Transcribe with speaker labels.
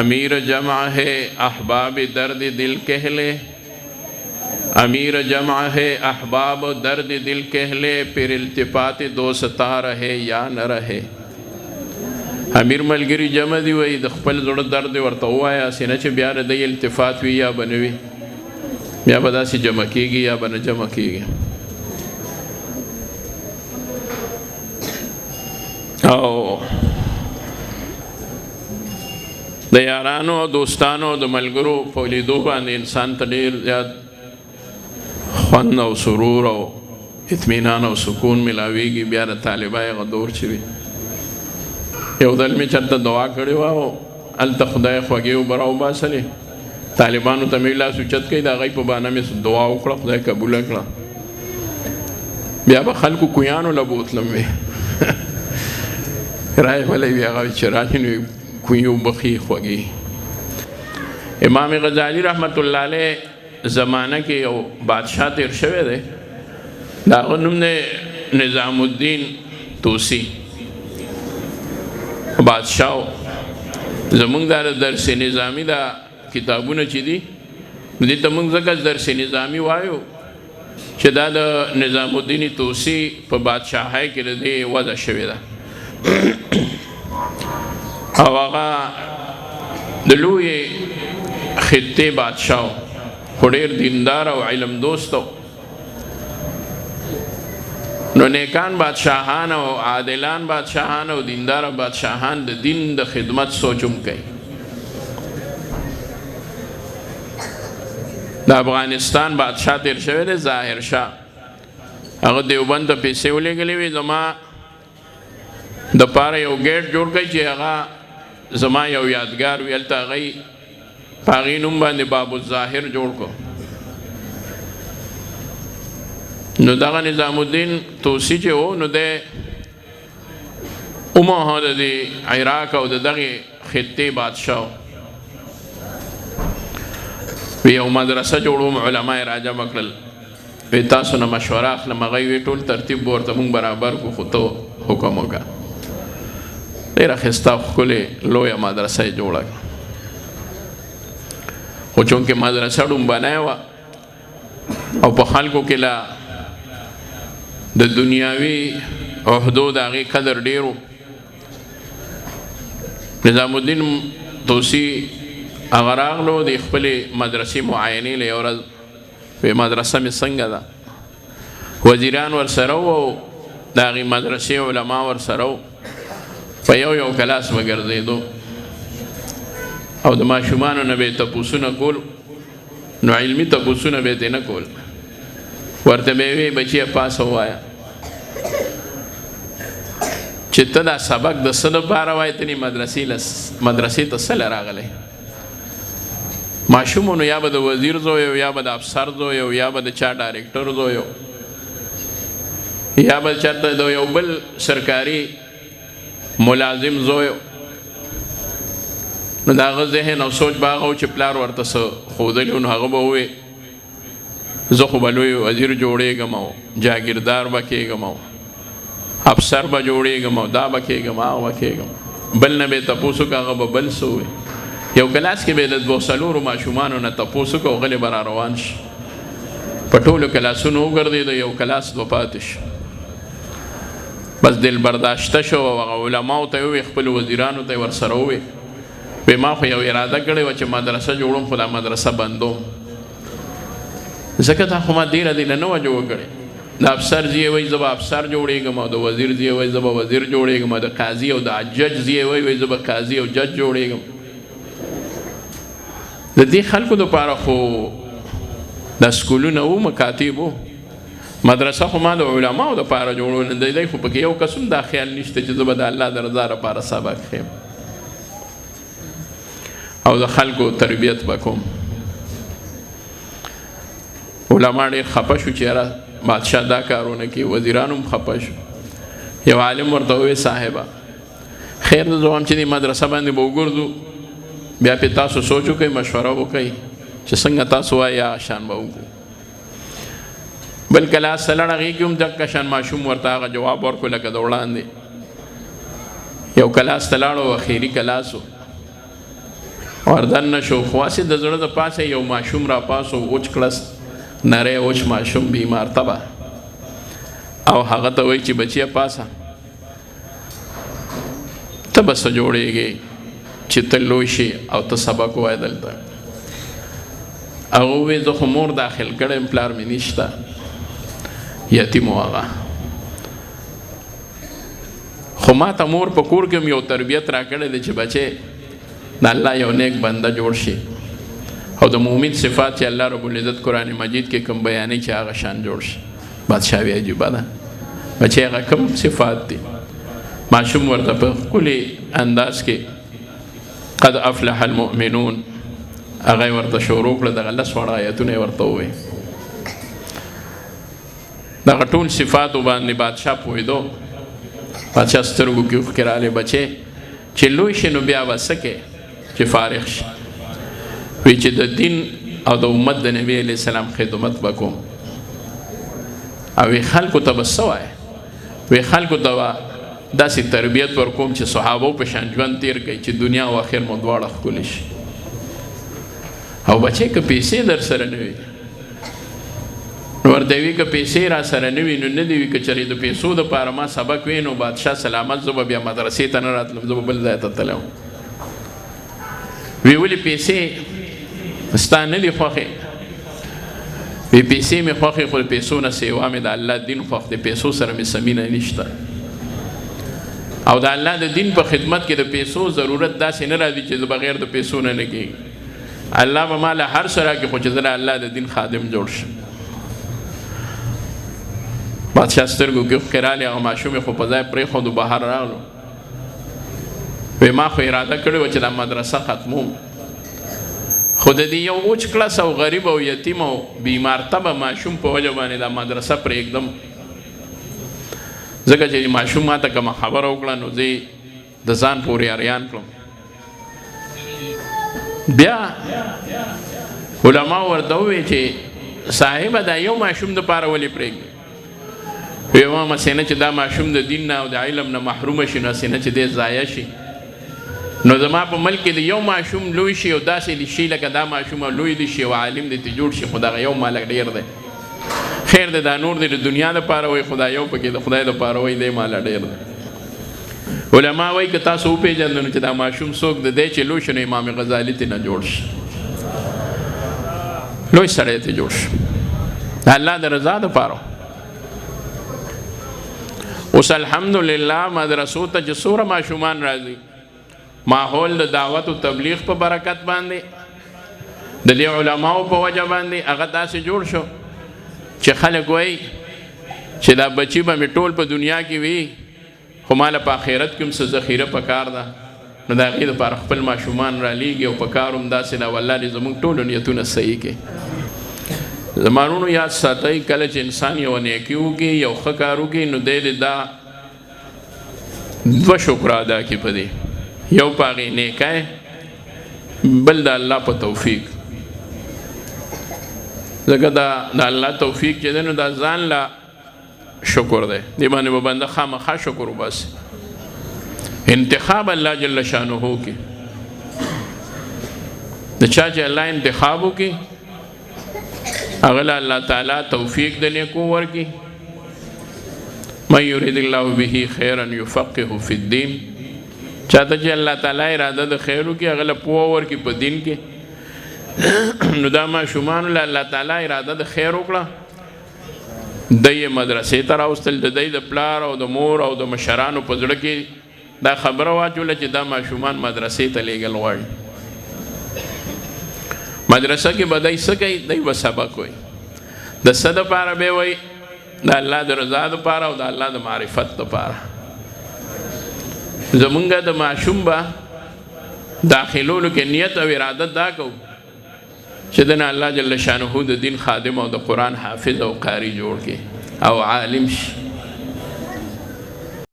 Speaker 1: امیر جمع ہے احباب درد دل کہہ لے، امیر جمع ہے احباب درد دل کہہ لے، پھر التفات دوستا رہے یا نہ رہے. امیر ملګری جمع دی وی د خپل زړه درد ورته ووایه، سینه چې بیا د التفات وي یا به نه وي، بیا به داسې جمع کېږي یا به نه جمع کېږي. او د یارانو او دوستانو د ملګرو په لیدو باندې انسان ته ډېر زیات خوند او سرور او اطمینان او سکون ملاویږي. بیا د طالبای غدور چې وي، یو ځل مې چېرته دعا کړې وه او هلته خدای خوږې اوبه راوباسلې، طالبانو ته مې لاس اوچت کړي، د هغوی په بانه مې دعا وکړه، خدای قبوله کړه. بیا به خلکو کویانو له بوتلم وې رایغلی وي هغه چې راشي نو کوی اوبه ښې خوږې. امام غزالی رحمت الله علیه زمانه کې یو بادشاه تیر شوی دی، د هغه نوم دی نظام الدین طوسی. بادشاه زمونږ دا درس نظامی دا کتابونه چې دي دې ته موږ ځکه درس نظامی وایو چې دا د نظام الدین طوسی په بادشاهۍ کې د دې وضع شوې ده. او هغه د لویې خطې بادشاه خو ډېر دیندار او علم دوست و. نو نیکان بادشاهان او عادلان بادشاهان او دیندار بادشاهان د دین د خدمت سوچم کوي. د افغانستان بادشاه تیر شوی دی ظاهر شاه، هغه دیوبند ته پیسې ولېږلې وې زما د پاره یو ګیټ جوړ کړئ چې هغه زما یو یادګار وي. هلته هغوی په هغې نوم باندې باب الظاهر جوړ کړو. نو دغه نظام الدین طوسی چې و نو دی عموها د عراق او د دغې خطې بادشاه وی یو مدرسه جوړوم، علما یې راجمع کړل، وی تاسو نه مشوره اخلم. هغوی وی ټول ترتیب به ورته مونږ برابر کړو، خو ته حکم وکړه. ډېره ښایسته ښکلې لویه مدرسه یې جوړه کړه، خو چونکې مدرسه ډومبنۍ وه او په خلکو کې لا د دنیاوي عهدو د هغې قدر ډېر و. نظام الدین طوسی هغه راغلو د خپلې مدرسې معاینې له یو ورځ وی مدرسه مې څنګه ده، وزیران ورسره وو او د هغې مدرسې علما ورسره وو. په یو کلاس به ګرځېدو او د ماشومانو نه به یې تپوسونه کول، نو علمي تپوسونه به یې ترې نه کول. ورته به یې وی بچیه پاس ووایه چې ته دا سبق د څه دپاره وایې، ته مدرسې ته څه له راغلی. ماشومونو یا به د وزیر زوی یا به د افسر زوی یا به د چا ډایرکټر زوی یا به چېرته د یو بل سرکاري ملازم زوی، نو د هغه ذهن او سوچ به هغه و چې پلار ورته څه ښودلي نو هغه به ووی زه خو به لوی وزیر جوړېږم او جاګیردار به کېږم او افسر به جوړېږم او دا به کېږم هغه به کېږم. بل نه به یې تپوس وکړه، هغه به بل څه ووایي. یو کلاس کې به یې د 2-3 ماشومانو نه تپوس وکړه او غلی به را روان شي. په ټولو کلاسونو وګرځېده، یو کلاس به پاتې شو. بس دل برداشته شو او هغه علماو ته یې وویل، خپلو وزیرانو ته یې ورسره وویل، وی ما خو یو اراده کړې وه چې مدرسه جوړوم، خو دا مدرسه بندوم، ځکه دا خو ما ډېره دله نه وه جوړه کړې. د افسر ځای وایي زه به افسر جوړېږم او د وزیر ځای وایي زه به وزیر جوړېږم او د قاضي او د جج ځای وایي زه به قاضي او جج جوړېږم. د دې خلکو دپاره خو دا سکولونه وو، مکاتب وو، مدرسه خو ما د علماو دپاره جوړول دی، خو پکې یو قسم دا خیال نشته چې زه به د الله د رضا لپاره سبق ښیم او د خلکو تربیت به کوم. علما ډېر خفه شو چې یاره بادشاه دا کارونه کوي، وزیران هم خفه شو. یو عالم ورته وویل صاحبه خیر زه وایم چې دې مدرسه باندې به وګرځو، بیا پې تاسو سوچ وکئ، مشوره وکئ چې څنګه تاسو وایي هغه شان به وکړو. بل کلاس ته لاړ، هغې کې هم دقه شان ماشوم ورته هغه جواب ورکړو لکه د وړاندې. یو کلاس ته لاړو، اخري کلاس و، وردن نشو خواسي د زړه د پاسه یو ماشوم را پاسو اوچ کلس نری اوچ ماشوم بیمار تبا او هغه ته وایي چې بچیا پاسه ته بس جوړېږي چې ته لوی شي او ته سبق وایې دلته. هغه ووایي زه خو مور داخل کړی پلار مې نشته یتیم و هغه، خو ما ته مور په کور کې هم یو تربیت را کړی دی چې بچې د الله یو نیک بنده جوړ شي او د مؤمن صفات چې الله رب العزت قرآن مجید کې کوم بیانې چې هغه شان جوړ شي. بادشاهي عجیبه ده بچې هغه کوم صفات دي. ماشوم ورته په ښکلي انداز کې قد افلح المؤمنون هغه ورته شروع کړه، دغه 10 وړه آیتونه ورته ووایي. دغه ټول صفاتو باندې بادشاه پوهېدو. بادشاه سترګو کې اوښکې راغلې بچې چې لوی شي نو بیا به څه کې چې فارغ شي. وی چې د دین او د امت د نبی علیه السلام خدمت به کوم. او وی خلکو ته به څه وایې؟ وی خلکو ته به داسې تربیت ورکوم چې صحابو په شان ژوند تیر کړي چې دنیا او آخر مو دواړه ښکلي شي. او بچې که پیسې در سره نه وي نو ورته وي که پیسې را سره نه وي نو نه دي وي که چېرې د پیسو دپاره ما سبق وی نو بادشاه سلامت زه به بیا مدرسې ته نه راتلم، زه به بل ځای ته تللی وم. وی ولې پیسې ستا نه دي خوښې؟ وی پیسې مې خوښې خو د پیسو نه سیوا مې د الله دین خوښ دی، پیسو سره مې څه مینه نشته. او د الله د دین په خدمت کې د پیسو ضرورت داسې نه راځي چې بغیر د پیسو نه لګېږي. الله به ما له هر څه راکړي خو چې زه د الله د دین خادم جوړ شم. بادشاه سترګو کې اوښکې رالې، هغه ماشوم یې خو په ځای پرېښودو بهر راغلو. وی ما خو اراده کړې وه چې دا مدرسه ختموم، خو د دې یو اوچ کلس او غریب او یتیم او بیمارتبه ماشوم په وجه باندې دا مدرسه پرېږدم. ځکه چې ماشوم ما ته کومه خبره وکړه نو زه د ځان پورې اریان کړم. بیا علما ورته وویل چې صاحبه دا یو ماشوم دپاره ولې پرېږدي؟ وی ما مسینه چې دا ماشوم د دین نه او د علم نه محرومه شي نو سینه چې دی ضایع شي. نو زما په ملک کې د یو ماشوم لوی شي او داسې شي لکه دا ماشوم لوی دی شي او عالم دی ته جوړ شي، خو دغه یو مالک ډېر دی. خیر دی دا نور دی د دنیا دپاره وایي، خو دا یو پکې د خدای دپاره وایي دی ماله ډېر دی. علما وایي که تاسو وپېژندنو چې دا ماشوم څوک د دی چې لوی شي نو امام غزالي ته نه جوړ شي، لوی سړی ته جوړ شي د الله د رضا دپاره. اوس الحمدلله مدرسو ته چې څومره ماشومان راځي، ماحول د دعوت او تبلیغ په برکت باندې د دې علماو په وجه باندې هغه داسې جوړ شو چې خلک وایي چې دا بچي به مې ټول په دنیا کې وي خو ماله په آخرت کې هم څه ذخیره پکار ده. نو د هغې دپاره خپل ماشومان رالیږي او پکار هم داسې ده. والله دې زموږ ټولو نیتونه صحیح کړي. زمانونو یاد ساتئ کله چې انسان یو نیکي وکړي یو ښه کار وکړي نو دی دې دا 2 شکر ادا کړي په دې، یو په هغې نیکی، بل د الله په توفیق. ځکه دا د الله توفیق چې دی نو دا ځان له شکر دی، دې باندې به بنده خامخا شکر وباسي. انتخاب الله جل شانه کې د چا چې الله انتخاب وکړي هغه له الله تعالی توفیق د نیکو ورکړي. من یرید الله به خیرا یفقهه فی الدین، چاته چې الله تعالی اراده د خیر وکړي هغه له پوهه ورکړي په دین کې. نو دا ماشومانو له الله تعالی اراده د خیر وکړه، دی یې مدرسې ته راوستل، د دی د پلار او د مور او د مشرانو په زړه کې دا خبره واچوله چې دا ماشومان مدرسې ته لیږل غواړي. مدرسه کې به دی څه کوي؟ دی به سبق وایي. د څه دپاره به یې وایي؟ د الله د رضا دپاره او د الله د معرفت دپاره. زمونږ د ماشوم به داخلولو کې نیت او اراده دا کوو چې دنه الله جل شانه د دین خادم او د قرآن حافظ او قاری جوړ کړي او عالم شي.